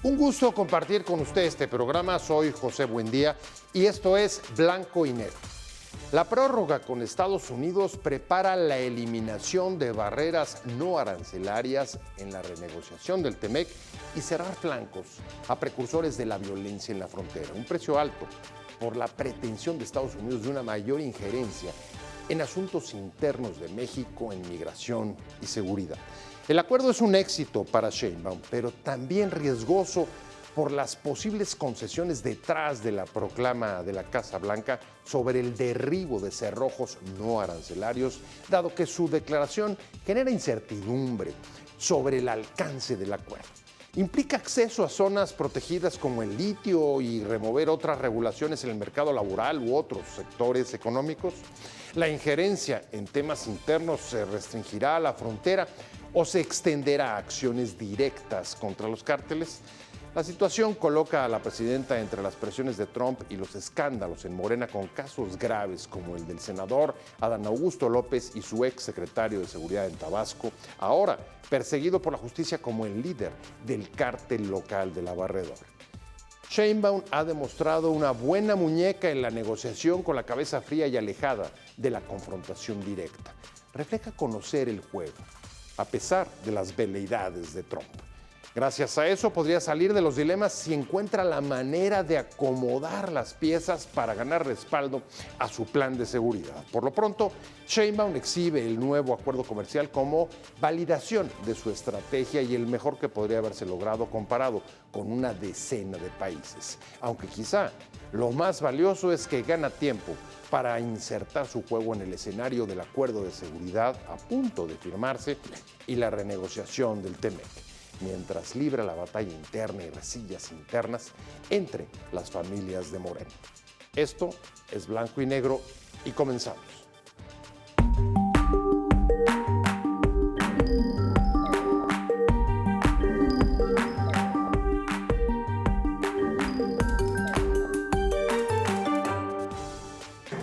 Un gusto compartir con usted este programa. Soy José Buendía y esto es Blanco y Negro. La prórroga con Estados Unidos prepara la eliminación de barreras no arancelarias en la renegociación del TEMEC y cerrar flancos a precursores de la violencia en la frontera. Un precio alto por la pretensión de Estados Unidos de una mayor injerencia en asuntos internos de México, en migración y seguridad. El acuerdo es un éxito para Sheinbaum, pero también riesgoso por las posibles concesiones detrás de la proclama de la Casa Blanca sobre el derribo de cerrojos no arancelarios, dado que su declaración genera incertidumbre sobre el alcance del acuerdo. Implica acceso a zonas protegidas como el litio y remover otras regulaciones en el mercado laboral u otros sectores económicos. La injerencia en temas internos se restringirá a la frontera o se extenderá a acciones directas contra los cárteles. La situación coloca a la presidenta entre las presiones de Trump y los escándalos en Morena con casos graves como el del senador Adán Augusto López y su ex secretario de Seguridad en Tabasco, ahora perseguido por la justicia como el líder del cártel local de La Barredora. Sheinbaum ha demostrado una buena muñeca en la negociación con la cabeza fría y alejada de la confrontación directa. Refleja conocer el juego, a pesar de las veleidades de Trump. Gracias a eso podría salir de los dilemas si encuentra la manera de acomodar las piezas para ganar respaldo a su plan de seguridad. Por lo pronto, Sheinbaum exhibe el nuevo acuerdo comercial como validación de su estrategia y el mejor que podría haberse logrado comparado con una decena de países. Aunque quizá lo más valioso es que gana tiempo para insertar su juego en el escenario del acuerdo de seguridad a punto de firmarse y la renegociación del TEMEC, mientras libra la batalla interna y resillas internas entre las familias de Morena. Esto es Blanco y Negro y comenzamos.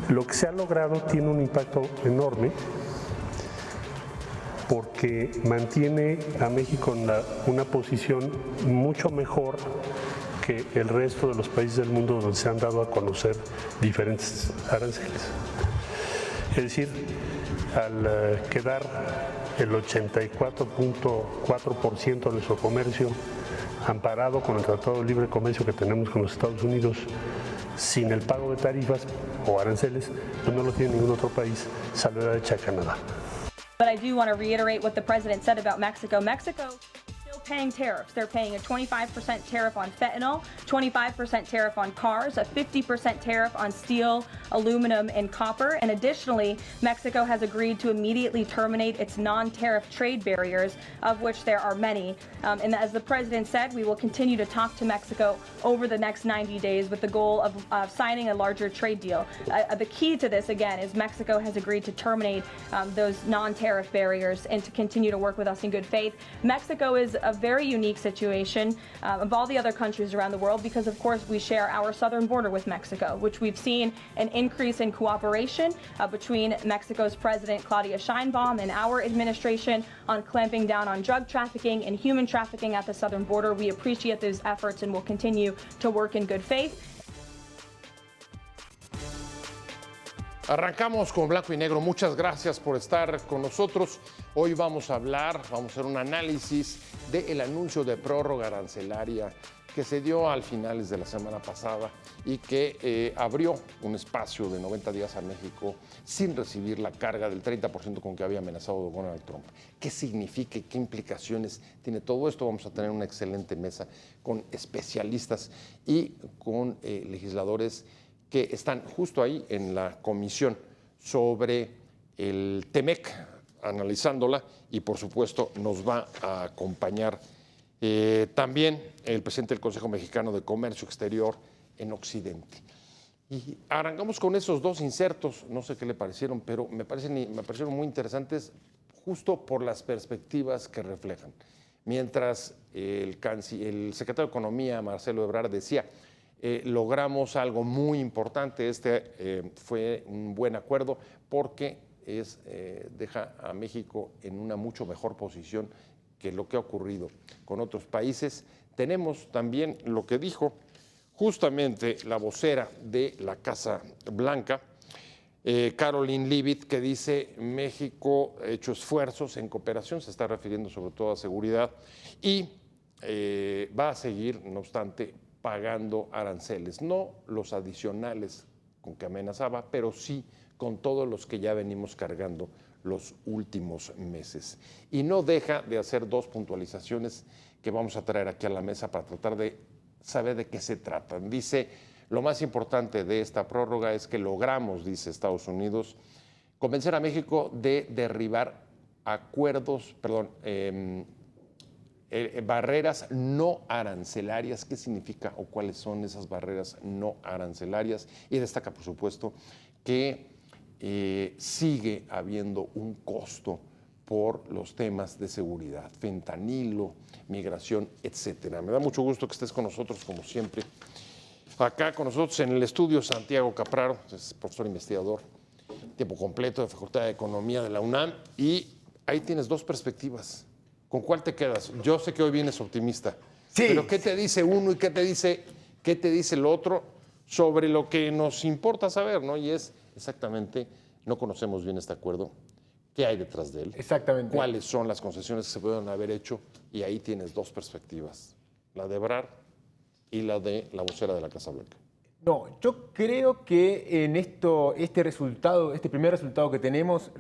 Lo que se ha logrado tiene un impacto enorme porque mantiene a México en una posición mucho mejor que el resto de los países del mundo donde se han dado a conocer diferentes aranceles. Es decir, al quedar el 84.4% de nuestro comercio amparado con el Tratado de Libre Comercio que tenemos con los Estados Unidos, sin el pago de tarifas o aranceles, pues no lo tiene ningún otro país, salvo la de Canadá. But I do want to reiterate what the president said about Mexico. Mexico is still paying tariffs. They're paying a 25% tariff on fentanyl, 25% tariff on cars, a 50% tariff on steel, aluminum, and copper. And additionally, Mexico has agreed to immediately terminate its non-tariff trade barriers, of which there are many. And as the president said, we will continue to talk to Mexico over the next 90 days with the goal of signing a larger trade deal. The key to this, again, is Mexico has agreed to terminate those non-tariff barriers and to continue to work with us in good faith. Mexico is a very unique situation of all the other countries around the world because, of course, we share our southern border with Mexico, which we've seen an increase in cooperation between Mexico's President Claudia Sheinbaum and our administration on clamping down on drug trafficking and human trafficking at the southern border. We appreciate those efforts and will continue to work in good faith. Arrancamos con Blanco y Negro. Muchas gracias por estar con nosotros. Hoy vamos a hacer un análisis del anuncio de prórroga arancelaria que se dio al finales de la semana pasada y que abrió un espacio de 90 días a México sin recibir la carga del 30% con que había amenazado Donald Trump. ¿Qué significa? ¿Qué implicaciones tiene todo esto? Vamos a tener una excelente mesa con especialistas y con legisladores que están justo ahí en la comisión sobre el TEMEC, analizándola, y por supuesto nos va a acompañar también el presidente del Consejo Mexicano de Comercio Exterior en Occidente. Y arrancamos con esos dos insertos, no sé qué le parecieron, pero me parecieron muy interesantes justo por las perspectivas que reflejan. Mientras el secretario de Economía, Marcelo Ebrard, decía, logramos algo muy importante, fue un buen acuerdo porque deja a México en una mucho mejor posición que lo que ha ocurrido con otros países. Tenemos también lo que dijo justamente la vocera de la Casa Blanca, Caroline Leavitt, que dice México ha hecho esfuerzos en cooperación, se está refiriendo sobre todo a seguridad, y va a seguir, no obstante, pagando aranceles, no los adicionales con que amenazaba, pero sí con todos los que ya venimos cargando los últimos meses. Y no deja de hacer dos puntualizaciones que vamos a traer aquí a la mesa para tratar de saber de qué se tratan. Dice, lo más importante de esta prórroga es que logramos, dice Estados Unidos, convencer a México de derribar barreras no arancelarias. ¿Qué significa o cuáles son esas barreras no arancelarias? Y destaca, por supuesto, que sigue habiendo un costo por los temas de seguridad, fentanilo, migración, etcétera. Me da mucho gusto que estés con nosotros, como siempre. Acá con nosotros en el estudio Santiago Capraro, es profesor investigador, tiempo completo de Facultad de Economía de la UNAM, y ahí tienes dos perspectivas. ¿Con cuál te quedas? Yo sé que hoy vienes optimista, sí, pero ¿qué te dice uno y qué te dice el otro sobre lo que nos importa saber, ¿no? Y es exactamente, no conocemos bien este acuerdo, qué hay detrás de él, exactamente, cuáles son las concesiones que se pueden haber hecho, y ahí tienes dos perspectivas, la de Ebrard y la de la vocera de la Casa Blanca. No, yo creo que en este primer resultado que tenemos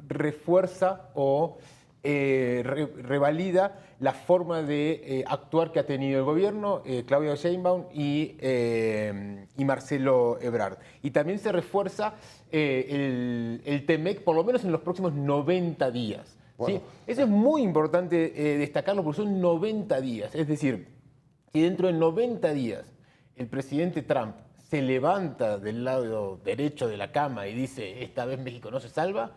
refuerza o revalida la forma de actuar que ha tenido el gobierno, Claudia Sheinbaum y Marcelo Ebrard. Y también se refuerza el TEMEC, por lo menos en los próximos 90 días. Bueno. ¿Sí? Eso es muy importante destacarlo, porque son 90 días. Es decir, si dentro de 90 días el presidente Trump se levanta del lado derecho de la cama y dice, esta vez México no se salva,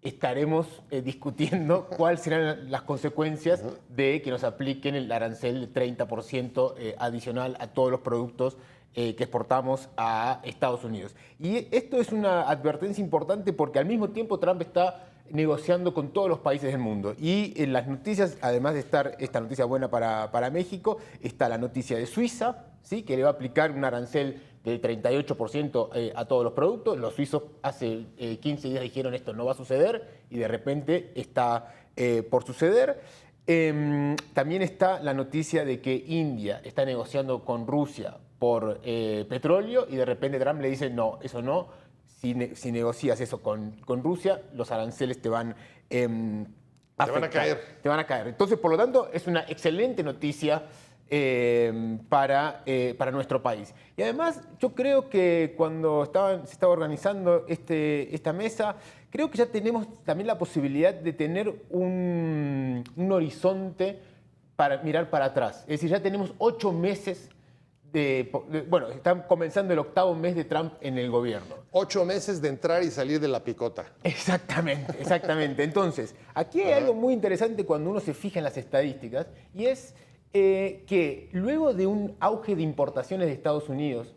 estaremos discutiendo cuáles serán las consecuencias de que nos apliquen el arancel de 30% adicional a todos los productos que exportamos a Estados Unidos. Y esto es una advertencia importante porque al mismo tiempo Trump está negociando con todos los países del mundo. Y en las noticias, además de estar esta noticia buena para México, está la noticia de Suiza, ¿sí?, que le va a aplicar un arancel del 38% a todos los productos. Los suizos hace 15 días dijeron esto no va a suceder y de repente está por suceder. También está la noticia de que India está negociando con Rusia por petróleo y de repente Trump le dice no, eso no. Si negocias eso con Rusia, los aranceles te van a caer. Te van a caer. Entonces, por lo tanto, es una excelente noticia para nuestro país. Y además, yo creo que cuando se estaba organizando esta mesa, creo que ya tenemos también la posibilidad de tener un horizonte para mirar para atrás. Es decir, ya tenemos 8 meses bueno, están comenzando el 8º mes de Trump en el gobierno. 8 meses de entrar y salir de la picota. Exactamente, exactamente. Entonces, aquí hay algo muy interesante cuando uno se fija en las estadísticas, y es que luego de un auge de importaciones de Estados Unidos,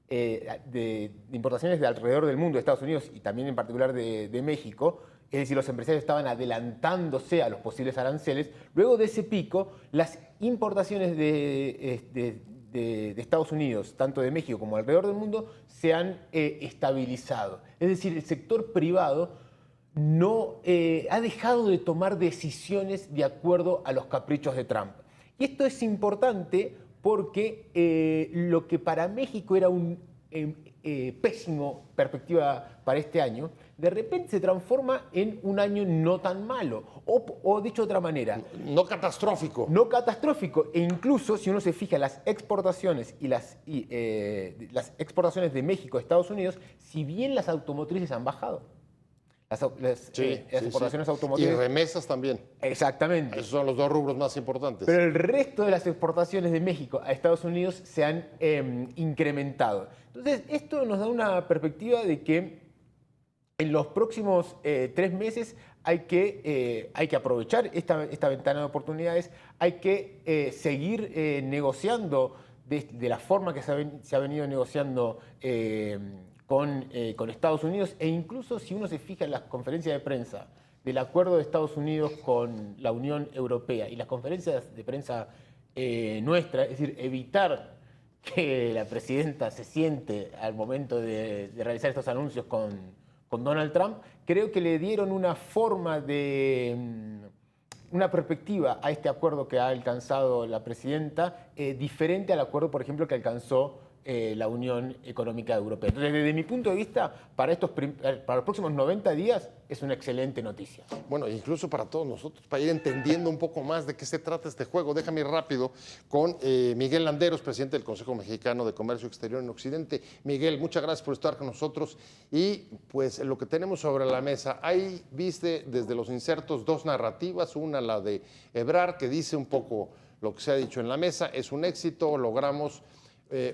de importaciones de alrededor del mundo de Estados Unidos y también en particular de México, es decir, los empresarios estaban adelantándose a los posibles aranceles, luego de ese pico, las importaciones de Estados Unidos, tanto de México como alrededor del mundo, se han estabilizado. Es decir, el sector privado no ha dejado de tomar decisiones de acuerdo a los caprichos de Trump. Y esto es importante porque lo que para México era un pésimo perspectiva para este año, de repente se transforma en un año no tan malo, o dicho de otra manera, no catastrófico. No catastrófico, e incluso si uno se fija en las exportaciones y las exportaciones de México a Estados Unidos, si bien las automotrices han bajado, las exportaciones automotrices... Y remesas también. Exactamente. Esos son los dos rubros más importantes. Pero el resto de las exportaciones de México a Estados Unidos se han incrementado. Entonces, esto nos da una perspectiva de que en los próximos 3 meses hay que aprovechar esta ventana de oportunidades, hay que seguir negociando de la forma que se ha venido negociando con Estados Unidos, e incluso si uno se fija en las conferencias de prensa del acuerdo de Estados Unidos con la Unión Europea y las conferencias de prensa nuestra, es decir, evitar que la presidenta se siente al momento de realizar estos anuncios con Donald Trump, creo que le dieron una forma una perspectiva a este acuerdo que ha alcanzado la presidenta, diferente al acuerdo, por ejemplo, que alcanzó la Unión Económica Europea. Entonces, desde mi punto de vista, para los próximos 90 días es una excelente noticia. Bueno, incluso para todos nosotros, para ir entendiendo un poco más de qué se trata este juego. Déjame ir rápido con Miguel Landeros, presidente del Consejo Mexicano de Comercio Exterior en Occidente. Miguel, muchas gracias por estar con nosotros. Y pues lo que tenemos sobre la mesa, ahí viste desde los insertos dos narrativas, una la de Ebrard, que dice un poco lo que se ha dicho en la mesa, es un éxito, logramos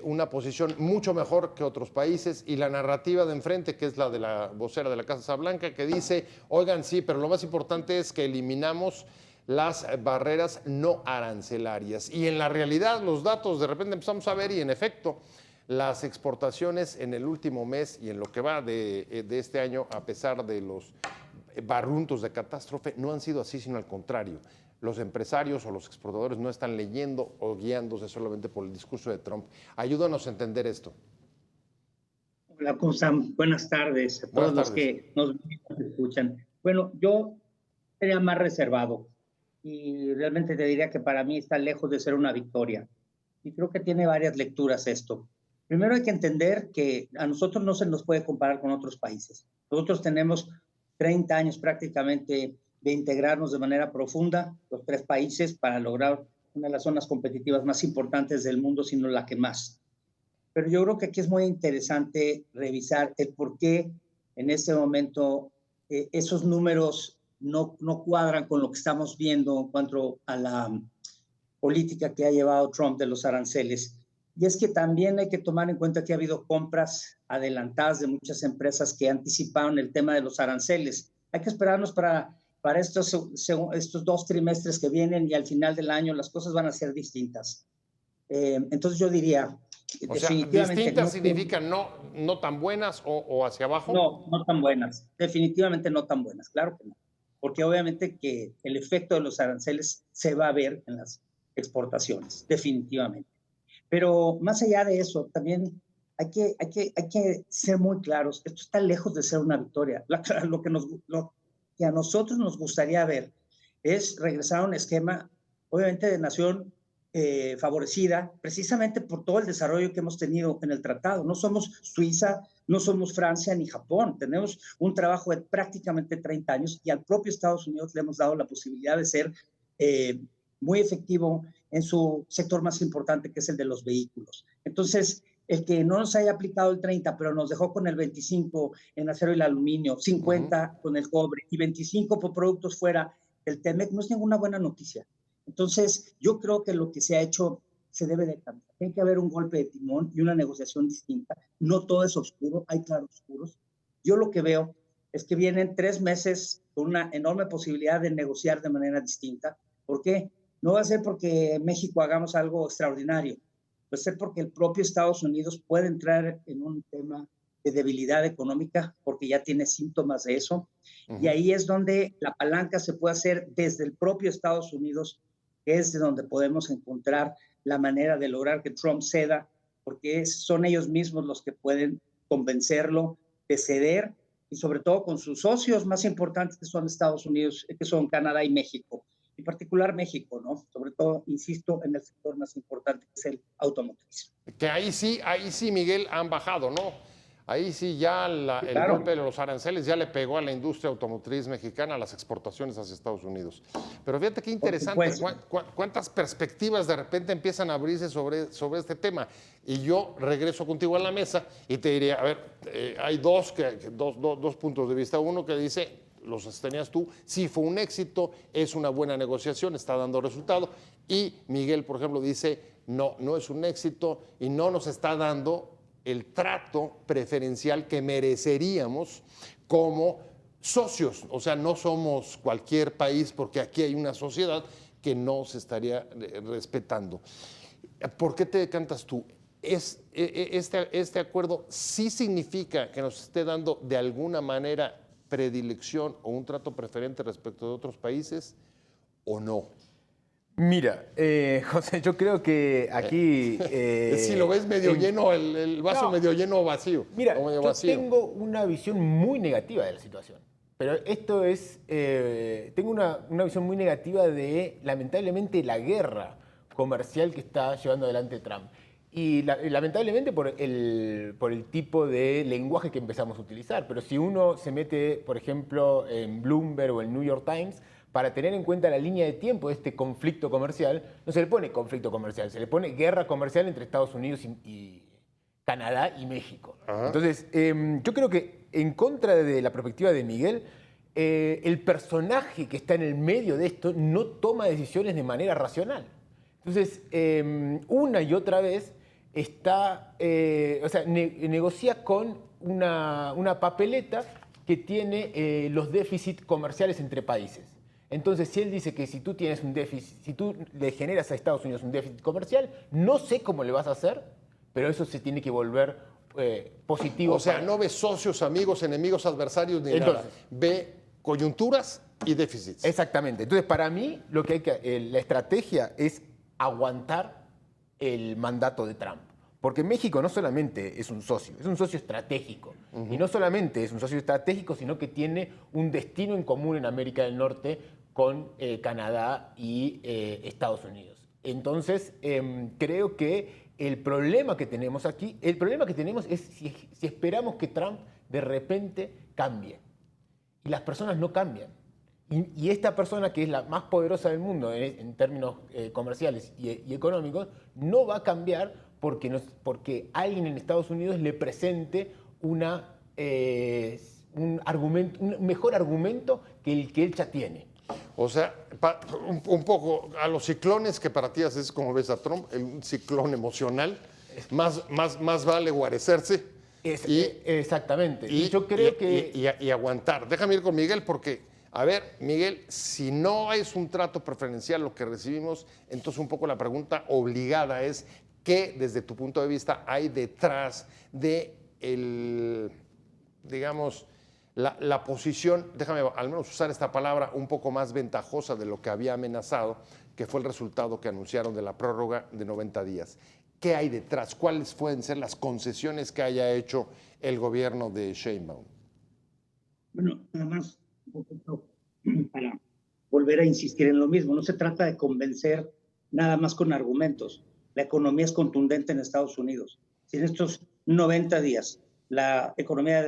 una posición mucho mejor que otros países, y la narrativa de enfrente, que es la de la vocera de la Casa Blanca, que dice, oigan, sí, pero lo más importante es que eliminamos las barreras no arancelarias. Y en la realidad los datos de repente empezamos a ver, y en efecto las exportaciones en el último mes y en lo que va de este año, a pesar de los barruntos de catástrofe, no han sido así, sino al contrario. Los empresarios o los exportadores no están leyendo o guiándose solamente por el discurso de Trump. Ayúdanos a entender esto. Hola, ¿cómo están? Buenas tardes a todos los que nos escuchan. Bueno, yo sería más reservado y realmente te diría que para mí está lejos de ser una victoria. Y creo que tiene varias lecturas esto. Primero hay que entender que a nosotros no se nos puede comparar con otros países. Nosotros tenemos 30 años prácticamente de integrarnos de manera profunda, los tres países, para lograr una de las zonas competitivas más importantes del mundo, sino la que más. Pero yo creo que aquí es muy interesante revisar el por qué en este momento esos números no cuadran con lo que estamos viendo en cuanto a la política que ha llevado Trump de los aranceles. Y es que también hay que tomar en cuenta que ha habido compras adelantadas de muchas empresas que anticiparon el tema de los aranceles. Hay que esperarnos para estos 2 trimestres que vienen, y al final del año las cosas van a ser distintas. Entonces yo diría... O sea, distintas significan no tan buenas o hacia abajo. No tan buenas, definitivamente no tan buenas, claro que no. Porque obviamente que el efecto de los aranceles se va a ver en las exportaciones, definitivamente. Pero más allá de eso, también hay que ser muy claros. Esto está lejos de ser una victoria. Lo que a nosotros nos gustaría ver es regresar a un esquema, obviamente, de nación favorecida, precisamente por todo el desarrollo que hemos tenido en el tratado. No somos Suiza, no somos Francia ni Japón. Tenemos un trabajo de prácticamente 30 años, y al propio Estados Unidos le hemos dado la posibilidad de ser muy efectivo en su sector más importante, que es el de los vehículos. Entonces, el que no nos haya aplicado el 30, pero nos dejó con el 25 en acero y el aluminio, 50 con el cobre y 25 por productos fuera del TEMEC, no es ninguna buena noticia. Entonces, yo creo que lo que se ha hecho se debe de cambiar. Tiene que haber un golpe de timón y una negociación distinta. No todo es oscuro, hay claroscuros. Yo lo que veo es que vienen 3 meses con una enorme posibilidad de negociar de manera distinta. ¿Por qué? No va a ser porque México hagamos algo extraordinario. Va a ser porque el propio Estados Unidos puede entrar en un tema de debilidad económica, porque ya tiene síntomas de eso. Y ahí es donde la palanca se puede hacer desde el propio Estados Unidos, que es de donde podemos encontrar la manera de lograr que Trump ceda, porque son ellos mismos los que pueden convencerlo de ceder, y sobre todo con sus socios más importantes, que son Estados Unidos, que son Canadá y México. En particular México, ¿no? Sobre todo, insisto, en el sector más importante, que es el automotriz. Que ahí sí, Miguel, han bajado, ¿no? Ahí sí ya el golpe de los aranceles ya le pegó a la industria automotriz mexicana, a las exportaciones hacia Estados Unidos. Pero fíjate qué interesante, cuántas perspectivas de repente empiezan a abrirse sobre este tema. Y yo regreso contigo a la mesa y te diría, a ver, hay dos puntos de vista. Uno que dice, los sostenías tú, sí fue un éxito, es una buena negociación, está dando resultado. Y Miguel, por ejemplo, dice, no es un éxito y no nos está dando el trato preferencial que mereceríamos como socios. O sea, no somos cualquier país, porque aquí hay una sociedad que no se estaría respetando. ¿Por qué te decantas tú? Este acuerdo sí significa que nos esté dando de alguna manera predilección o un trato preferente respecto de otros países o no? Mira, José, yo creo que aquí... si lo ves medio lleno, el vaso medio lleno o vacío. Mira, o medio yo vacío. tengo una visión muy negativa de la situación. Pero esto es... tengo una visión muy negativa de, lamentablemente, la guerra comercial que está llevando adelante Trump. Y lamentablemente por el tipo de lenguaje que empezamos a utilizar. Pero si uno se mete, por ejemplo, en Bloomberg o el New York Times, para tener en cuenta la línea de tiempo de este conflicto comercial, no se le pone conflicto comercial, se le pone guerra comercial entre Estados Unidos y Canadá y México. Ajá. Entonces, yo creo que en contra de la perspectiva de Miguel, el personaje que está en el medio de esto no toma decisiones de manera racional. Entonces, una y otra vez está, negocia con una papeleta que tiene los déficits comerciales entre países. Entonces, si él dice que si tú tienes un déficit, si tú le generas a Estados Unidos un déficit comercial, no sé cómo le vas a hacer, pero eso se tiene que volver positivo. O sea, no ve socios, amigos, enemigos, adversarios ni nada. Ve coyunturas y déficits. Exactamente. Entonces, para mí, lo que la estrategia es aguantar el mandato de Trump. Porque México no solamente es un socio estratégico. Y no solamente es un socio estratégico, sino que tiene un destino en común en América del Norte con Canadá y Estados Unidos. Entonces, creo que el problema que tenemos aquí, es si esperamos que Trump de repente cambie. Y las personas no cambian. Y esta persona, que es la más poderosa del mundo en términos comerciales y económicos, no va a cambiar porque alguien en Estados Unidos le presente un mejor argumento que el que él ya tiene. O sea, un poco a los ciclones que para ti es como ves a Trump, un ciclón emocional, más vale guarecerse. Exactamente. Y yo creo y aguantar. Déjame ir con Miguel porque, a ver, Miguel, si no es un trato preferencial lo que recibimos, entonces un poco la pregunta obligada es, ¿qué desde tu punto de vista hay detrás de la posición, déjame al menos usar esta palabra, un poco más ventajosa de lo que había amenazado, que fue el resultado que anunciaron de la prórroga de 90 días? ¿Qué hay detrás? ¿Cuáles pueden ser las concesiones que haya hecho el gobierno de Sheinbaum? Bueno, nada más para volver a insistir en lo mismo. No se trata de convencer nada más con argumentos. La economía es contundente en Estados Unidos. Si en estos 90 días la economía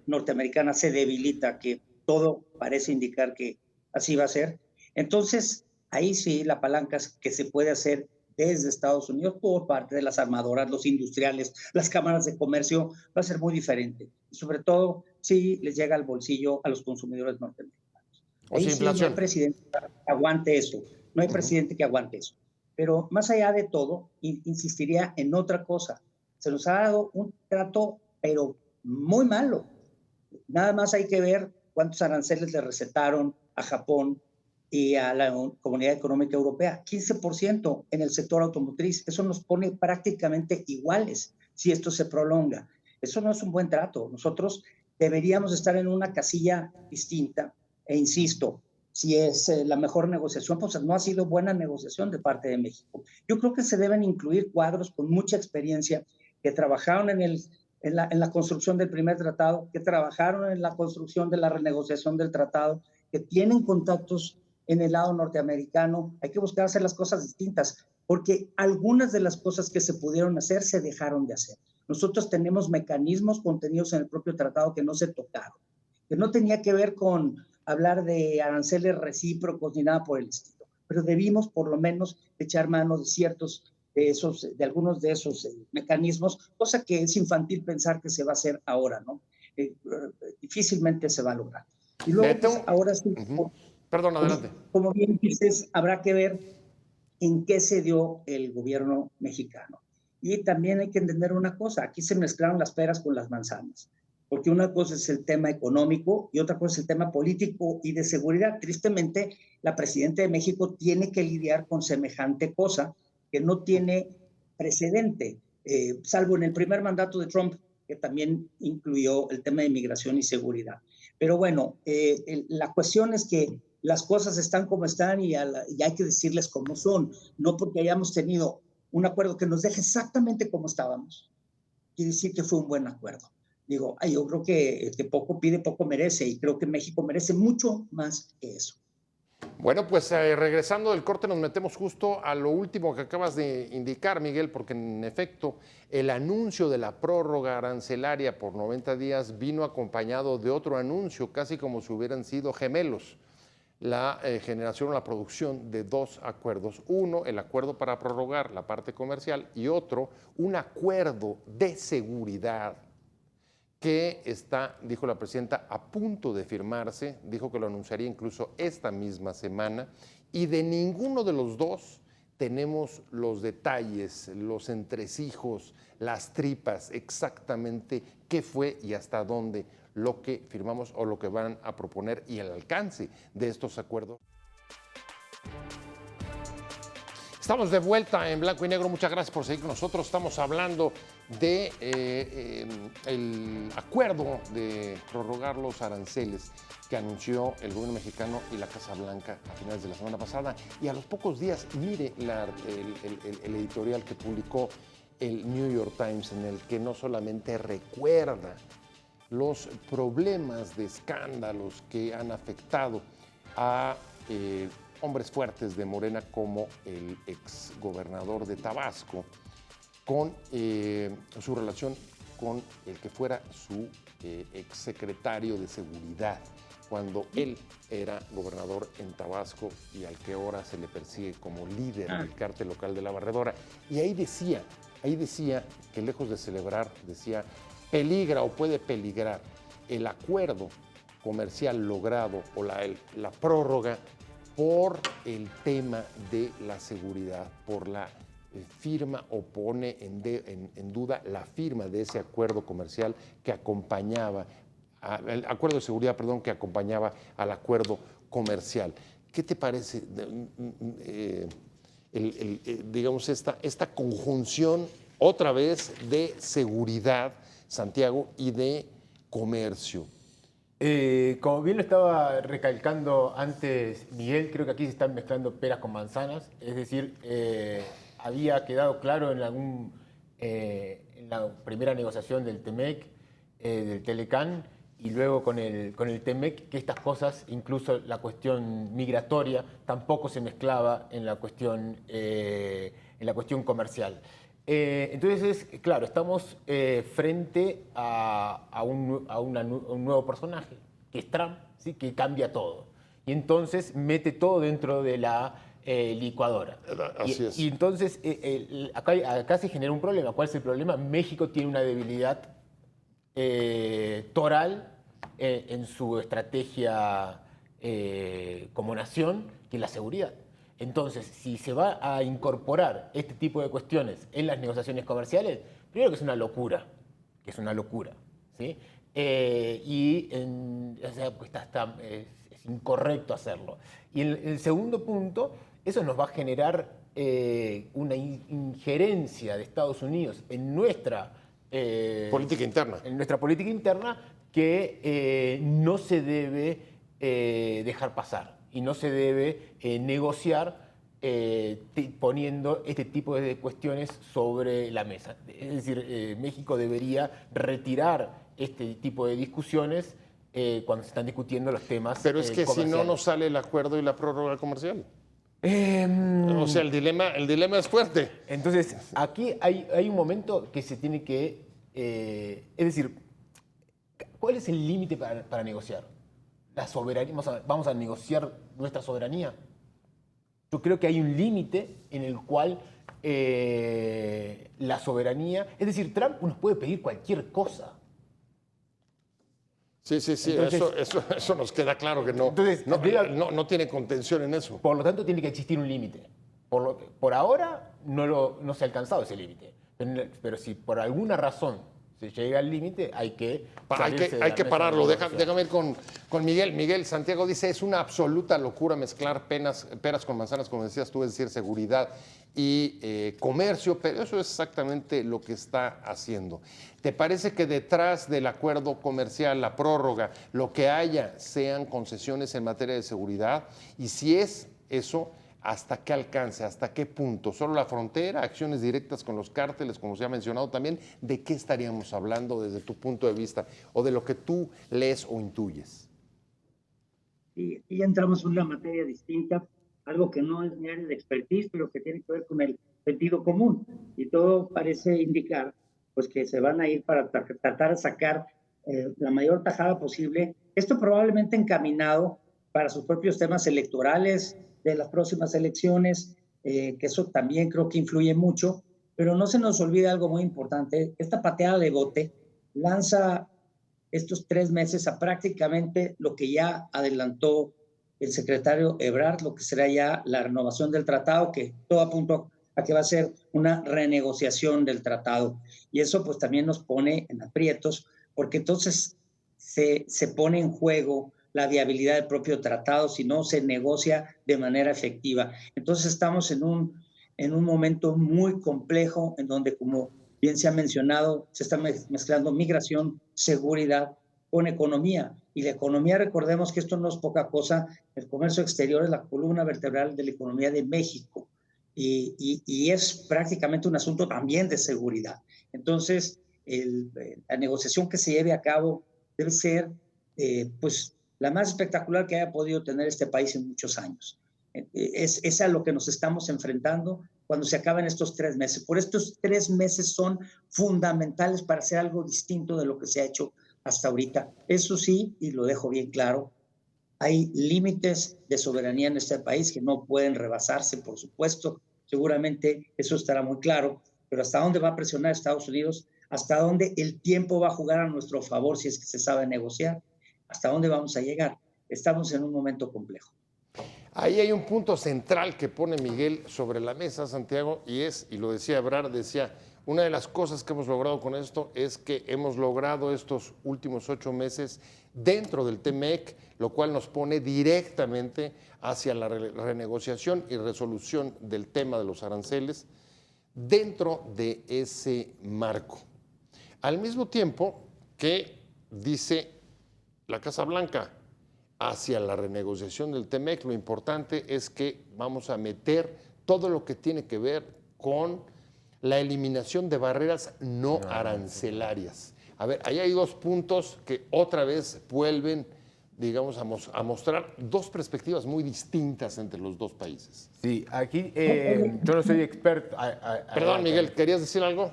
norteamericana se debilita, que todo parece indicar que así va a ser, entonces ahí sí la palanca que se puede hacer desde Estados Unidos por parte de las armadoras, los industriales, las cámaras de comercio, va a ser muy diferente. Y sobre todo si les llega al bolsillo a los consumidores norteamericanos. Ahí sí no hay presidente que aguante eso. No hay presidente que aguante eso. Pero más allá de todo, insistiría en otra cosa. Se nos ha dado un trato, pero muy malo. Nada más hay que ver cuántos aranceles le recetaron a Japón y a la Comunidad Económica Europea. 15% en el sector automotriz. Eso nos pone prácticamente iguales si esto se prolonga. Eso no es un buen trato. Nosotros deberíamos estar en una casilla distinta. E insisto, si es la mejor negociación, pues no ha sido buena negociación de parte de México. Yo creo que se deben incluir cuadros con mucha experiencia que trabajaron en la construcción del primer tratado, que trabajaron en la construcción de la renegociación del tratado, que tienen contactos en el lado norteamericano. Hay que buscar hacer las cosas distintas, porque algunas de las cosas que se pudieron hacer se dejaron de hacer. Nosotros tenemos mecanismos contenidos en el propio tratado que no se tocaron, que no tenía que ver con hablar de aranceles recíprocos ni nada por el estilo, pero debimos por lo menos echar mano de algunos de esos mecanismos, cosa que es infantil pensar que se va a hacer ahora, ¿no? Difícilmente se va a lograr. Y luego, pues, ahora sí, perdón, adelante. Como bien dices, habrá que ver en qué se dio el gobierno mexicano. Y también hay que entender una cosa, aquí se mezclaron las peras con las manzanas, porque una cosa es el tema económico y otra cosa es el tema político y de seguridad. Tristemente, la presidenta de México tiene que lidiar con semejante cosa que no tiene precedente, salvo en el primer mandato de Trump, que también incluyó el tema de inmigración y seguridad. Pero bueno, la cuestión es que las cosas están como están y hay que decirles cómo son. No porque hayamos tenido un acuerdo que nos deje exactamente como estábamos, quiere decir que fue un buen acuerdo. Digo, yo creo que poco pide, poco merece, y creo que México merece mucho más que eso. Bueno, pues regresando del corte nos metemos justo a lo último que acabas de indicar, Miguel, porque en efecto el anuncio de la prórroga arancelaria por 90 días vino acompañado de otro anuncio, casi como si hubieran sido gemelos. La generación o la producción de dos acuerdos. Uno, el acuerdo para prorrogar la parte comercial, y otro, un acuerdo de seguridad que está, dijo la presidenta, a punto de firmarse, dijo que lo anunciaría incluso esta misma semana, y de ninguno de los dos tenemos los detalles, los entresijos, las tripas, exactamente qué fue y hasta dónde lo que firmamos o lo que van a proponer y el alcance de estos acuerdos. Estamos de vuelta en Blanco y Negro. Muchas gracias por seguir con nosotros. Estamos hablando de el acuerdo de prorrogar los aranceles que anunció el gobierno mexicano y la Casa Blanca a finales de la semana pasada. Y a los pocos días, mire el editorial que publicó el New York Times, en el que no solamente recuerda los problemas de escándalos que han afectado a hombres fuertes de Morena como el exgobernador de Tabasco, con su relación con el que fuera su exsecretario de Seguridad, cuando él era gobernador en Tabasco y al que ahora se le persigue como líder del cártel local de La Barredora. Y ahí decía que lejos de celebrar, decía, peligra o puede peligrar el acuerdo comercial logrado o la prórroga por el tema de la seguridad, por la firma o pone en duda la firma de ese acuerdo comercial que acompañaba, el acuerdo de seguridad, perdón, que acompañaba al acuerdo comercial. ¿Qué te parece, digamos, esta conjunción otra vez de seguridad, Santiago, y de comercio? Como bien lo estaba recalcando antes Miguel, creo que aquí se están mezclando peras con manzanas. Es decir, había quedado claro en la primera negociación del TEMEC, del Telecán, y luego con el TEMEC, que estas cosas, incluso la cuestión migratoria, tampoco se mezclaba en la cuestión comercial. Entonces, claro, estamos frente a un nuevo personaje, que es Trump, ¿sí? Que cambia todo. Y entonces mete todo dentro de la licuadora. Así es. Y entonces acá se genera un problema. ¿Cuál es el problema? México tiene una debilidad toral en su estrategia como nación, que es la seguridad. Entonces, si se va a incorporar este tipo de cuestiones en las negociaciones comerciales, primero que es una locura, ¿sí? Pues es incorrecto hacerlo. Y en el segundo punto, eso nos va a generar una injerencia de Estados Unidos en nuestra política interna. En nuestra política interna, que no se debe dejar pasar. Y no se debe negociar poniendo este tipo de cuestiones sobre la mesa. Es decir, México debería retirar este tipo de discusiones cuando se están discutiendo los temas Pero es que si no nos sale el acuerdo y la prórroga comercial. O sea, el dilema es fuerte. Entonces, aquí hay un momento que se tiene que... es decir, ¿cuál es el límite para negociar? La soberanía, vamos a negociar nuestra soberanía. Yo creo que hay un límite en el cual la soberanía, es decir, Trump nos puede pedir cualquier cosa. Sí, entonces, eso nos queda claro que no tiene contención en eso. Por lo tanto, tiene que existir un límite. Por ahora no se ha alcanzado ese límite. Pero si por alguna razón se llega al límite, hay que salirse de Hay la que mesa de pararlo. negociación. Déjame ir con Miguel. Miguel, Santiago dice, es una absoluta locura mezclar peras con manzanas, como decías tú, es decir, seguridad y comercio, pero eso es exactamente lo que está haciendo. ¿Te parece que detrás del acuerdo comercial, la prórroga, lo que haya sean concesiones en materia de seguridad? Y si es eso, ¿hasta qué alcance? ¿Hasta qué punto? ¿Solo la frontera? ¿Acciones directas con los cárteles, como se ha mencionado también? ¿De qué estaríamos hablando desde tu punto de vista o de lo que tú lees o intuyes? Y ya entramos en una materia distinta, algo que no es mi área de expertise, pero que tiene que ver con el sentido común. Y todo parece indicar pues, que se van a ir para tratar de sacar la mayor tajada posible. Esto probablemente encaminado para sus propios temas electorales de las próximas elecciones, que eso también creo que influye mucho. Pero no se nos olvide algo muy importante. Esta pateada de bote lanza estos 3 meses a prácticamente lo que ya adelantó el secretario Ebrard, lo que será ya la renovación del tratado, que todo apunta a que va a ser una renegociación del tratado. Y eso pues también nos pone en aprietos, porque entonces se pone en juego la viabilidad del propio tratado si no se negocia de manera efectiva. Entonces estamos en un momento muy complejo en donde, como bien se ha mencionado, se está mezclando migración, seguridad con economía. Y la economía, recordemos que esto no es poca cosa, el comercio exterior es la columna vertebral de la economía de México y es prácticamente un asunto también de seguridad. Entonces, la negociación que se lleve a cabo debe ser pues, la más espectacular que haya podido tener este país en muchos años. Es a lo que nos estamos enfrentando cuando se acaben estos 3 meses. Por estos 3 meses son fundamentales para hacer algo distinto de lo que se ha hecho hasta ahorita. Eso sí, y lo dejo bien claro, hay límites de soberanía en este país que no pueden rebasarse, por supuesto. Seguramente eso estará muy claro, pero ¿hasta dónde va a presionar Estados Unidos? ¿Hasta dónde el tiempo va a jugar a nuestro favor si es que se sabe negociar? ¿Hasta dónde vamos a llegar? Estamos en un momento complejo. Ahí hay un punto central que pone Miguel sobre la mesa, Santiago, y lo decía Ebrard, decía, una de las cosas que hemos logrado con esto es que hemos logrado estos últimos 8 meses dentro del TMEC, lo cual nos pone directamente hacia la renegociación y resolución del tema de los aranceles dentro de ese marco. Al mismo tiempo que dice la Casa Blanca, hacia la renegociación del TMEC, lo importante es que vamos a meter todo lo que tiene que ver con la eliminación de barreras no arancelarias. A ver, ahí hay 2 puntos que otra vez vuelven, digamos, a mostrar 2 perspectivas muy distintas entre los 2 países. Sí, aquí yo no soy experto. Perdón, Miguel, ¿querías decir algo?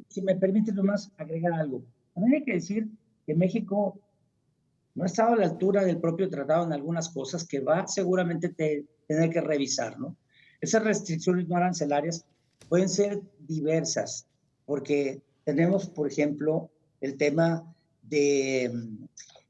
Si me permite nomás agregar algo. También hay que decir que México no ha estado a la altura del propio tratado en algunas cosas que va seguramente tener que revisar, ¿no? Esas restricciones no arancelarias pueden ser diversas, porque tenemos, por ejemplo, el tema de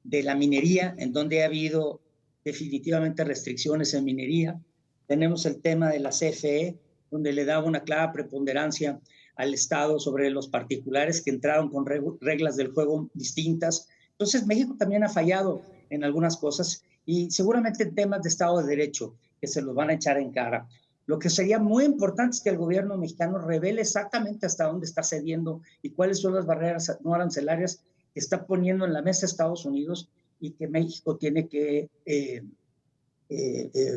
la minería, en donde ha habido definitivamente restricciones en minería. Tenemos el tema de la CFE, donde le daba una clara preponderancia al Estado sobre los particulares que entraron con reglas del juego distintas. Entonces, México también ha fallado en algunas cosas y seguramente en temas de Estado de Derecho que se los van a echar en cara. Lo que sería muy importante es que el gobierno mexicano revele exactamente hasta dónde está cediendo y cuáles son las barreras no arancelarias que está poniendo en la mesa Estados Unidos y que México tiene que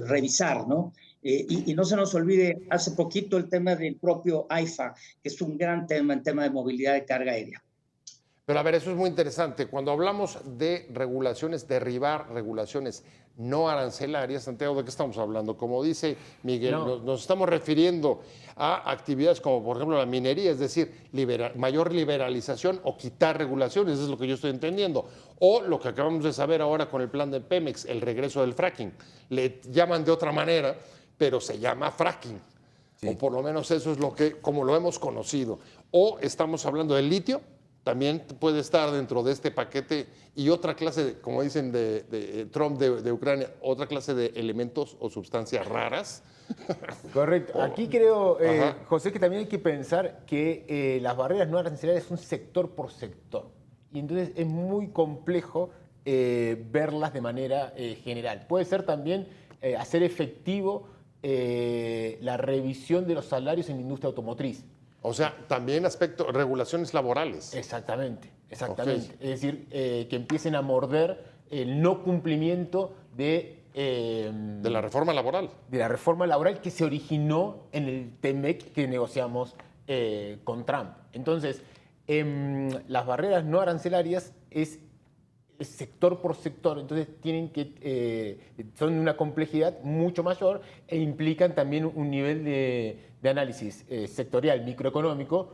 revisar, ¿no? Y no se nos olvide, hace poquito el tema del propio AIFA, que es un gran tema en tema de movilidad de carga aérea. Pero a ver, eso es muy interesante. Cuando hablamos de regulaciones, derribar regulaciones no arancelarias, Santiago, ¿de qué estamos hablando? Como dice Miguel, nos estamos refiriendo a actividades como, por ejemplo, la minería, es decir, mayor liberalización o quitar regulaciones, eso es lo que yo estoy entendiendo. O lo que acabamos de saber ahora con el plan de Pemex, el regreso del fracking. Le llaman de otra manera, pero se llama fracking. Sí. O por lo menos eso es lo que, como lo hemos conocido. O estamos hablando del litio, también puede estar dentro de este paquete y otra clase, como dicen de Trump de Ucrania, otra clase de elementos o sustancias raras. Correcto. Aquí creo, Ajá. José, que también hay que pensar que las barreras no arancelarias son sector por sector. Y entonces es muy complejo verlas de manera general. Puede ser también hacer efectivo la revisión de los salarios en la industria automotriz. O sea, también regulaciones laborales. Exactamente, exactamente. Ok. Es decir, que empiecen a morder el no cumplimiento de la reforma laboral. de la reforma laboral que se originó en el TEMEC que negociamos con Trump. Entonces, las barreras no arancelarias es sector por sector, entonces son de una complejidad mucho mayor e implican también un nivel de análisis sectorial, microeconómico,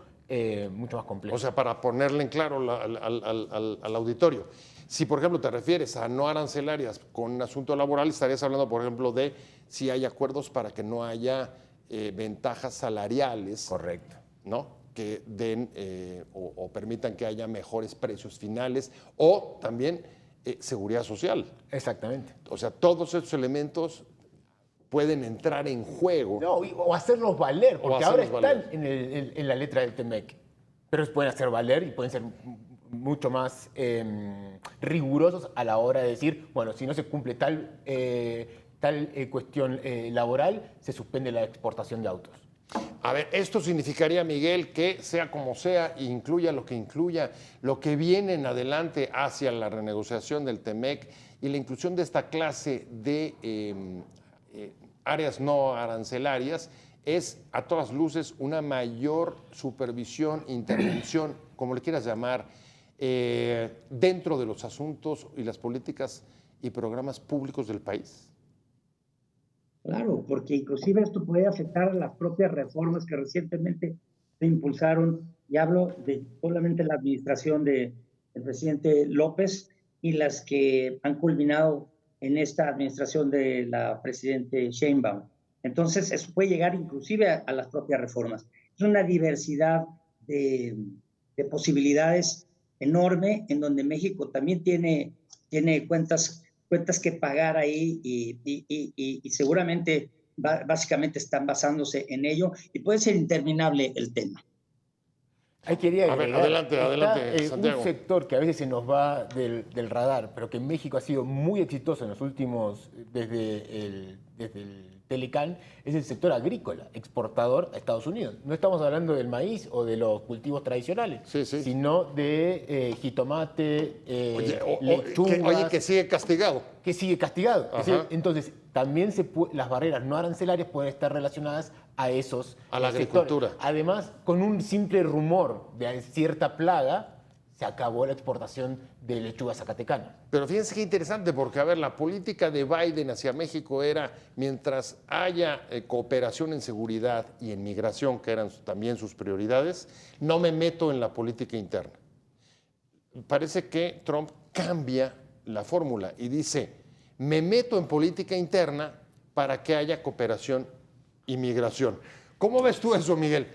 mucho más complejo. O sea, para ponerle en claro al auditorio, si por ejemplo te refieres a no arancelarias con un asunto laboral, estarías hablando por ejemplo de si hay acuerdos para que no haya ventajas salariales. Correcto. ¿No? Que den o permitan que haya mejores precios finales o también seguridad social. Exactamente. O sea, todos estos elementos pueden entrar en juego. No, o hacerlos valer, porque ahora hacerlos están valer. en la letra del TEMEC, pero pueden hacer valer y pueden ser mucho más rigurosos a la hora de decir, bueno, si no se cumple tal cuestión laboral, se suspende la exportación de autos. A ver, esto significaría, Miguel, que sea como sea, incluya, lo que viene en adelante hacia la renegociación del TEMEC y la inclusión de esta clase de áreas no arancelarias, es a todas luces una mayor supervisión, intervención, como le quieras llamar, dentro de los asuntos y las políticas y programas públicos del país. Claro, porque inclusive esto puede afectar a las propias reformas que recientemente se impulsaron, y hablo de solamente la administración del presidente López y las que han culminado en esta administración de la presidente Sheinbaum. Entonces, eso puede llegar inclusive a las propias reformas. Es una diversidad de posibilidades enorme en donde México también tiene cuentas que pagar ahí y seguramente básicamente están basándose en ello y puede ser interminable el tema. Ahí quería agregar, adelante, Santiago. un sector que a veces se nos va del radar, pero que en México ha sido muy exitoso en los últimos, desde el Telecán, es el sector agrícola, exportador a Estados Unidos. No estamos hablando del maíz o de los cultivos tradicionales, sino de jitomate, lechugas. Que sigue castigado. Que sigue castigado. Entonces, también las barreras no arancelarias pueden estar relacionadas a esos a la agricultura. sectores. Además, con un simple rumor de cierta plaga, se acabó la exportación de lechuga zacatecana. Pero fíjense qué interesante, porque a ver, la política de Biden hacia México era, mientras haya cooperación en seguridad y en migración, que eran también sus prioridades, no me meto en la política interna. Parece que Trump cambia la fórmula y dice, me meto en política interna para que haya cooperación y migración. ¿Cómo ves tú eso, Miguel?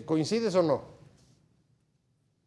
¿Coincides o no?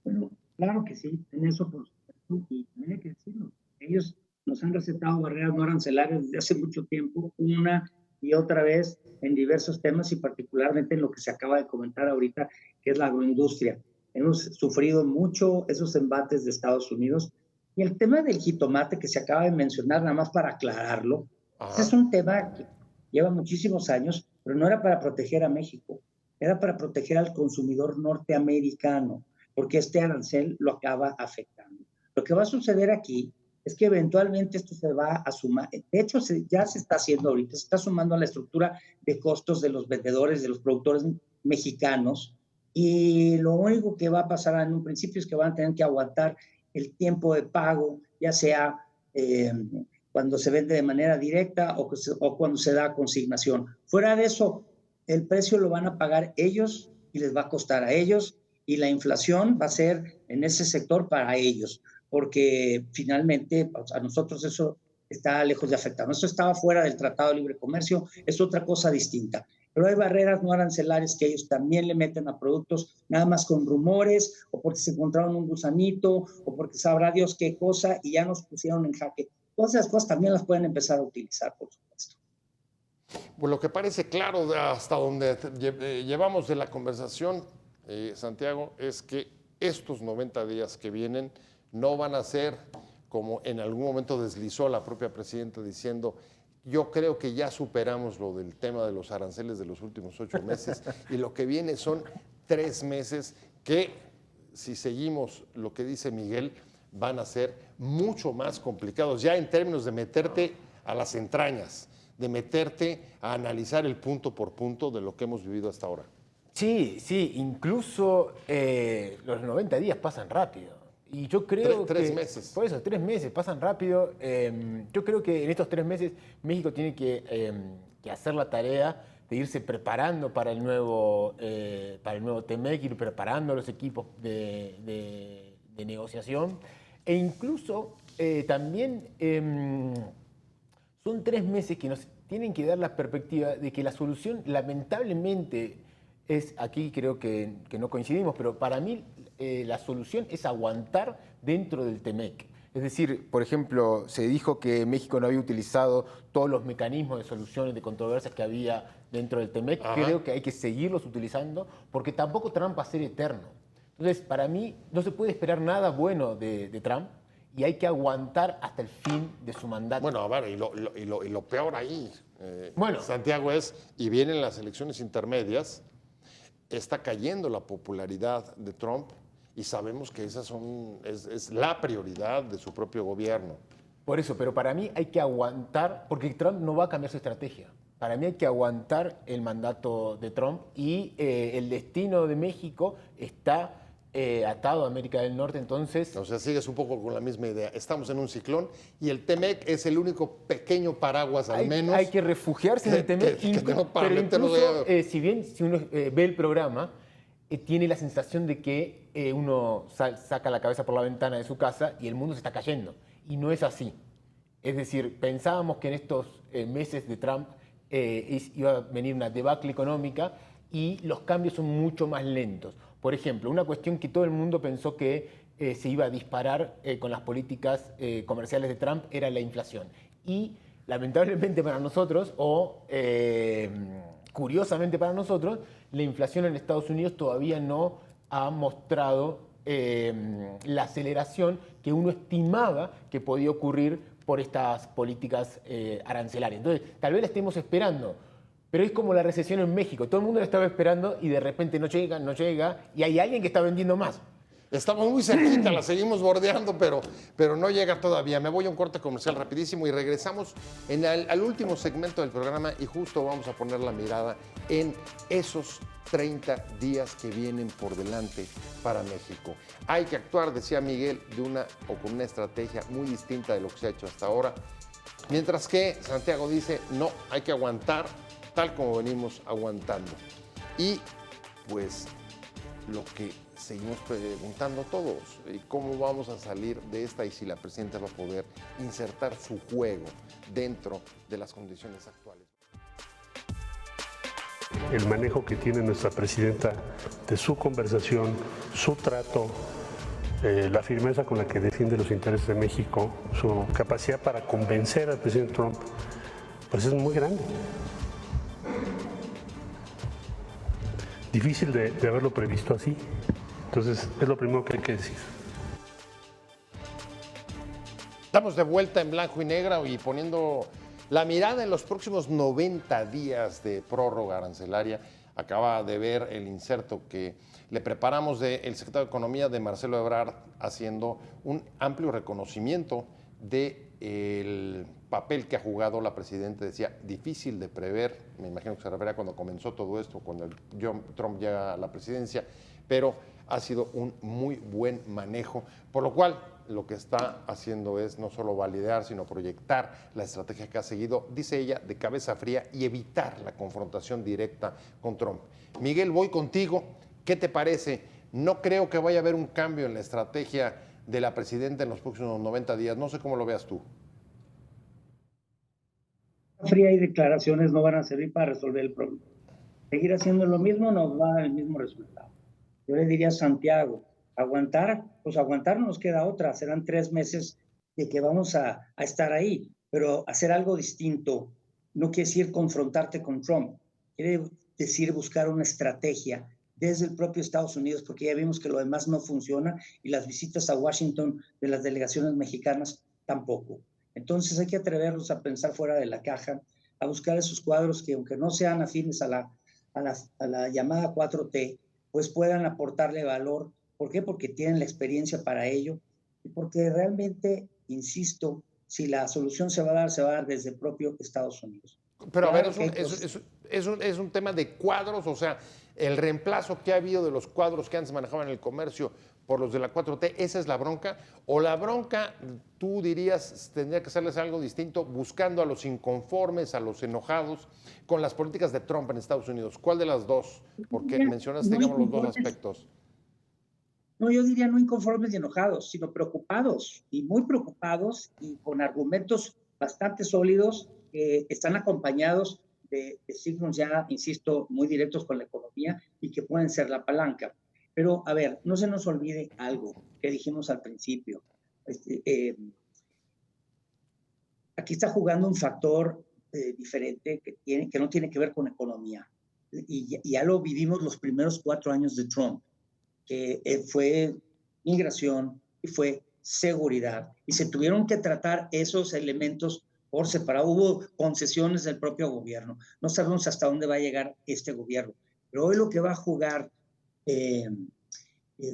Bueno, claro que sí, en eso por supuesto, y también hay que decirlo. Ellos nos han recetado barreras no arancelarias desde hace mucho tiempo, una y otra vez en diversos temas y particularmente en lo que se acaba de comentar ahorita, que es la agroindustria. Hemos sufrido mucho esos embates de Estados Unidos. Y el tema del jitomate que se acaba de mencionar, nada más para aclararlo, ese es un tema que lleva muchísimos años, pero no era para proteger a México, era para proteger al consumidor norteamericano, porque este arancel lo acaba afectando. Lo que va a suceder aquí es que eventualmente esto se va a sumar, de hecho ya se está haciendo ahorita, se está sumando a la estructura de costos de los vendedores, de los productores mexicanos, y lo único que va a pasar en un principio es que van a tener que aguantar el tiempo de pago, ya sea cuando se vende de manera directa o cuando se da consignación. Fuera de eso, el precio lo van a pagar ellos y les va a costar a ellos, y la inflación va a ser en ese sector para ellos, porque finalmente a nosotros eso está lejos de afectarnos. Eso estaba fuera del Tratado de Libre Comercio, es otra cosa distinta. pero hay barreras no arancelarias que ellos también le meten a productos nada más con rumores o porque se encontraron un gusanito o porque sabrá Dios qué cosa y ya nos pusieron en jaque. Todas esas cosas también las pueden empezar a utilizar, por supuesto. Pues lo que parece claro hasta donde llevamos de la conversación, Santiago, es que estos 90 días que vienen no van a ser como en algún momento deslizó la propia presidenta diciendo: yo creo que ya superamos lo del tema de los aranceles de los últimos 8 meses y lo que viene son 3 meses que, si seguimos lo que dice Miguel, van a ser mucho más complicados, ya en términos de meterte a las entrañas, de meterte a analizar el punto por punto de lo que hemos vivido hasta ahora. Sí, incluso los 90 días pasan rápido. Y yo creo que... 3 meses. Por eso, 3 meses pasan rápido. Yo creo que en estos 3 meses México tiene que hacer la tarea de irse preparando para el nuevo TEMEC, ir preparando los equipos de negociación. E incluso también son 3 meses que nos tienen que dar la perspectiva de que la solución, lamentablemente, aquí creo que no coincidimos, pero para mí la solución es aguantar dentro del TEMEC. Es decir, por ejemplo, se dijo que México no había utilizado todos los mecanismos de soluciones de controversias que había dentro del TEMEC. Ajá. Creo que hay que seguirlos utilizando porque tampoco Trump va a ser eterno. Entonces, para mí no se puede esperar nada bueno de Trump y hay que aguantar hasta el fin de su mandato. Bueno, a ver, y lo peor ahí, Santiago, y vienen las elecciones intermedias, está cayendo la popularidad de Trump y sabemos que esas es la prioridad de su propio gobierno. Por eso, pero para mí hay que aguantar, porque Trump no va a cambiar su estrategia. Para mí hay que aguantar el mandato de Trump y el destino de México está atado a América del Norte, entonces... O sea, sigues un poco con la misma idea. Estamos en un ciclón y el TEMEC es el único pequeño paraguas, al menos... Hay que refugiarse en el TEMEC, pero incluso, si uno ve el programa, tiene la sensación de que uno saca la cabeza por la ventana de su casa y el mundo se está cayendo. Y no es así. Es decir, pensábamos que en estos meses de Trump iba a venir una debacle económica y los cambios son mucho más lentos. Por ejemplo, una cuestión que todo el mundo pensó que se iba a disparar con las políticas comerciales de Trump era la inflación. Y lamentablemente para nosotros, o curiosamente para nosotros, la inflación en Estados Unidos todavía no ha mostrado la aceleración que uno estimaba que podía ocurrir por estas políticas arancelarias. Entonces, tal vez la estemos esperando. Pero es como la recesión en México. Todo el mundo la estaba esperando y de repente no llega, y hay alguien que está vendiendo más. Estamos muy cerquita, la seguimos bordeando, pero no llega todavía. Me voy a un corte comercial rapidísimo y regresamos al último segmento del programa y justo vamos a poner la mirada en esos 30 días que vienen por delante para México. Hay que actuar, decía Miguel, con una estrategia muy distinta de lo que se ha hecho hasta ahora. Mientras que Santiago dice, no, hay que aguantar tal como venimos aguantando. Y pues lo que seguimos preguntando todos, ¿cómo vamos a salir de esta y si la presidenta va a poder insertar su juego dentro de las condiciones actuales? El manejo que tiene nuestra presidenta de su conversación, su trato, la firmeza con la que defiende los intereses de México, su capacidad para convencer al presidente Trump, pues es muy grande. Difícil de haberlo previsto así. Entonces, es lo primero que hay que decir. Estamos de vuelta en blanco y negro y poniendo la mirada en los próximos 90 días de prórroga arancelaria. Acaba de ver el inserto que le preparamos del secretario de Economía, de Marcelo Ebrard, haciendo un amplio reconocimiento del papel que ha jugado la presidenta. Decía, difícil de prever, me imagino que se refería cuando comenzó todo esto, cuando Trump llega a la presidencia, pero ha sido un muy buen manejo, por lo cual lo que está haciendo es no solo validar, sino proyectar la estrategia que ha seguido, dice ella, de cabeza fría y evitar la confrontación directa con Trump. Miguel, voy contigo. ¿Qué te parece? No creo que vaya a haber un cambio en la estrategia de la presidenta en los próximos 90 días. No sé cómo lo veas tú. Fría y declaraciones no van a servir para resolver el problema. Seguir haciendo lo mismo nos va a dar el mismo resultado. Yo le diría a Santiago, aguantar, pues aguantar no nos queda otra, serán 3 meses de que vamos a estar ahí, pero hacer algo distinto no quiere decir confrontarte con Trump, quiere decir buscar una estrategia desde el propio Estados Unidos, porque ya vimos que lo demás no funciona y las visitas a Washington de las delegaciones mexicanas tampoco. Entonces hay que atrevernos a pensar fuera de la caja, a buscar esos cuadros que aunque no sean afines a la llamada 4T, pues puedan aportarle valor. ¿Por qué? Porque tienen la experiencia para ello y porque realmente, insisto, si la solución se va a dar desde el propio Estados Unidos. Pero claro, a ver, es un tema de cuadros, o sea, el reemplazo que ha habido de los cuadros que antes manejaban el comercio por los de la 4T, ¿esa es la bronca? ¿O la bronca, tú dirías, tendría que hacerles algo distinto, buscando a los inconformes, a los enojados, con las políticas de Trump en Estados Unidos? ¿Cuál de las dos? Porque mencionas, digamos, los dos aspectos. No, yo diría no inconformes y enojados, sino preocupados, y muy preocupados, y con argumentos bastante sólidos, que están acompañados de signos ya, insisto, muy directos con la economía y que pueden ser la palanca. Pero, a ver, no se nos olvide algo que dijimos al principio. Aquí está jugando un factor diferente que no tiene que ver con economía. Y ya lo vivimos los primeros 4 años de Trump, que fue migración y fue seguridad. Y se tuvieron que tratar esos elementos por separado. Hubo concesiones del propio gobierno. No sabemos hasta dónde va a llegar este gobierno. Pero hoy lo que va a jugar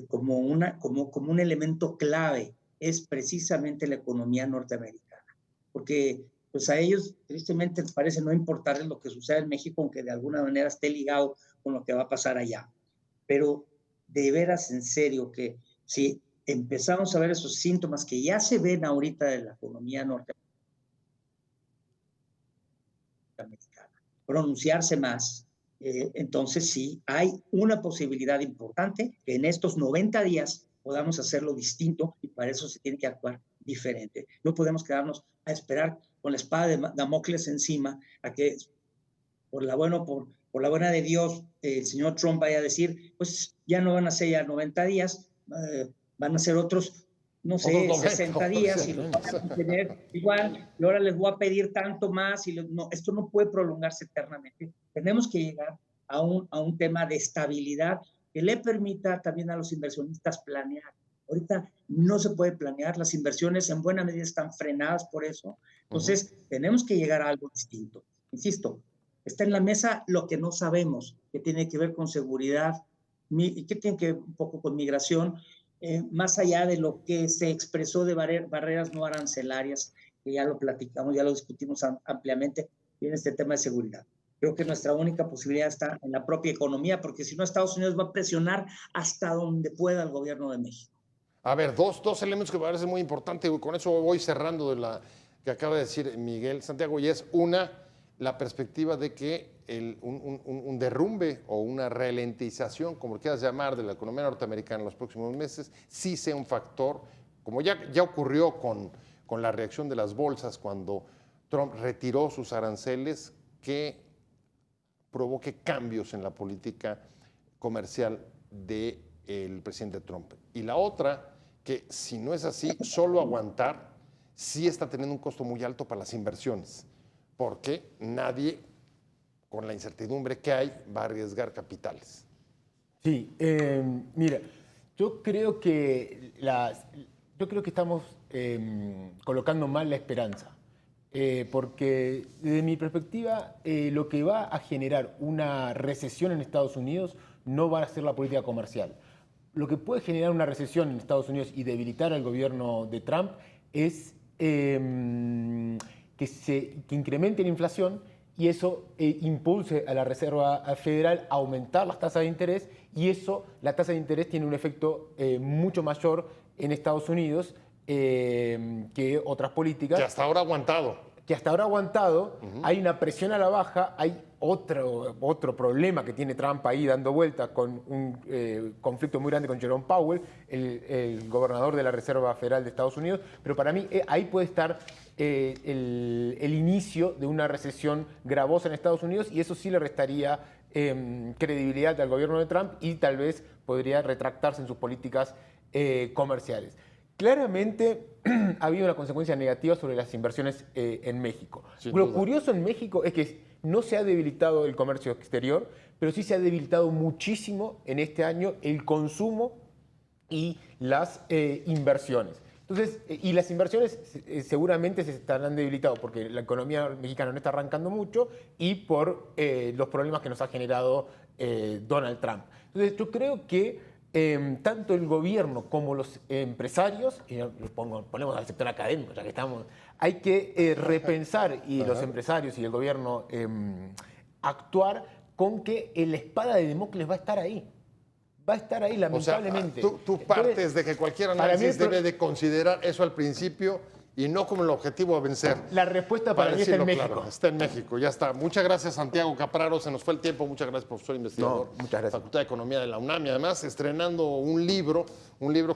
como un elemento clave es precisamente la economía norteamericana. Porque pues a ellos tristemente les parece no importarles lo que sucede en México, aunque de alguna manera esté ligado con lo que va a pasar allá. Pero de veras, en serio, que si empezamos a ver esos síntomas que ya se ven ahorita de la economía norteamericana, pronunciarse más, entonces sí, hay una posibilidad importante que en estos 90 días podamos hacerlo distinto y para eso se tiene que actuar diferente. No podemos quedarnos a esperar con la espada de Damocles encima a que por la buena de Dios, el señor Trump vaya a decir, pues ya no van a ser ya 90 días, van a ser otros, no sé, 60 días y los van a mantener igual, y ahora les voy a pedir tanto más, no, esto no puede prolongarse eternamente. Tenemos que llegar a un tema de estabilidad que le permita también a los inversionistas planear. Ahorita no se puede planear, las inversiones en buena medida están frenadas por eso, entonces tenemos que llegar a algo distinto. Insisto, está en la mesa lo que no sabemos, que tiene que ver con seguridad y que tiene que ver un poco con migración, más allá de lo que se expresó de barreras no arancelarias, que ya lo platicamos, ya lo discutimos ampliamente, y en este tema de seguridad. Creo que nuestra única posibilidad está en la propia economía, porque si no Estados Unidos va a presionar hasta donde pueda el gobierno de México. A ver, dos elementos que me parecen muy importantes, con eso voy cerrando de la que acaba de decir Miguel Santiago, y es la perspectiva de que un derrumbe o una ralentización, como quieras llamar, de la economía norteamericana en los próximos meses, sí sea un factor, como ya ocurrió con la reacción de las bolsas cuando Trump retiró sus aranceles, que provoque cambios en la política comercial del presidente Trump. Y la otra, que si no es así, solo aguantar, sí está teniendo un costo muy alto para las inversiones, porque nadie, con la incertidumbre que hay, va a arriesgar capitales. Sí, mira, yo creo que estamos colocando mal la esperanza, porque desde mi perspectiva lo que va a generar una recesión en Estados Unidos no va a ser la política comercial. Lo que puede generar una recesión en Estados Unidos y debilitar al gobierno de Trump es que incremente la inflación y eso impulse a la Reserva Federal a aumentar las tasas de interés, y eso, la tasa de interés tiene un efecto mucho mayor en Estados Unidos que otras políticas. Que hasta ahora ha aguantado. Hay una presión a la baja, hay otro problema que tiene Trump ahí dando vuelta con un conflicto muy grande con Jerome Powell, el gobernador de la Reserva Federal de Estados Unidos, pero para mí ahí puede estar el inicio de una recesión gravosa en Estados Unidos, y eso sí le restaría credibilidad al gobierno de Trump y tal vez podría retractarse en sus políticas comerciales. Claramente ha habido una consecuencia negativa sobre las inversiones en México. Lo curioso en México es que no se ha debilitado el comercio exterior, pero sí se ha debilitado muchísimo en este año el consumo y las inversiones. Entonces, y las inversiones seguramente se estarán debilitando porque la economía mexicana no está arrancando mucho y por los problemas que nos ha generado Donald Trump. Entonces, yo creo que tanto el gobierno como los empresarios, y ponemos al sector académico, ya que estamos, hay que repensar, y los empresarios y el gobierno actuar con que la espada de Damocles va a estar ahí. Va a estar ahí, lamentablemente. O sea, tú partes de que cualquier análisis debe de considerar eso al principio y no como el objetivo a vencer. La respuesta para mí está en México. Claro, está en México, ya está. Muchas gracias, Santiago Capraro. Se nos fue el tiempo. Muchas gracias, profesor investigador. No, muchas gracias. Facultad de Economía de la UNAM. Y además, estrenando un libro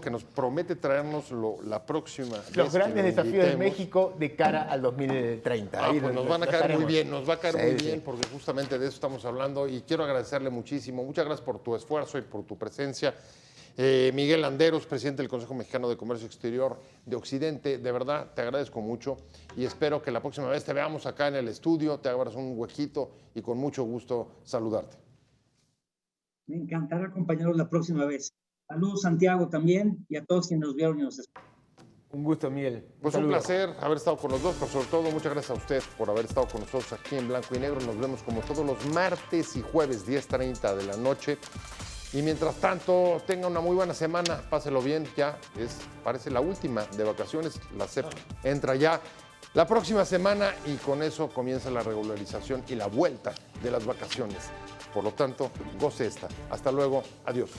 que nos promete traernos la próxima vez. Los grandes que lo desafíos de invitemos. México de cara al 2030. Pues nos van a caer muy bien, nos va a caer Sí, muy sí. bien, porque justamente de eso estamos hablando y quiero agradecerle muchísimo. Muchas gracias por tu esfuerzo y por tu presencia. Miguel Landeros, presidente del Consejo Mexicano de Comercio Exterior de Occidente, de verdad te agradezco mucho y espero que la próxima vez te veamos acá en el estudio, te abras un huequito y con mucho gusto saludarte. Me encantará acompañaros la próxima vez. Saludos, Santiago, también, y a todos quienes nos vieron y nos escucharon. Un gusto, Miguel. Pues un saludo. placer haber estado con los dos, pero sobre todo muchas gracias a usted por haber estado con nosotros aquí en Blanco y Negro. Nos vemos como todos los martes y jueves, 10:30 de la noche. Y mientras tanto, tenga una muy buena semana, páselo bien, ya parece la última de vacaciones, la CEP entra ya la próxima semana y con eso comienza la regularización y la vuelta de las vacaciones. Por lo tanto, goce esta. Hasta luego, adiós.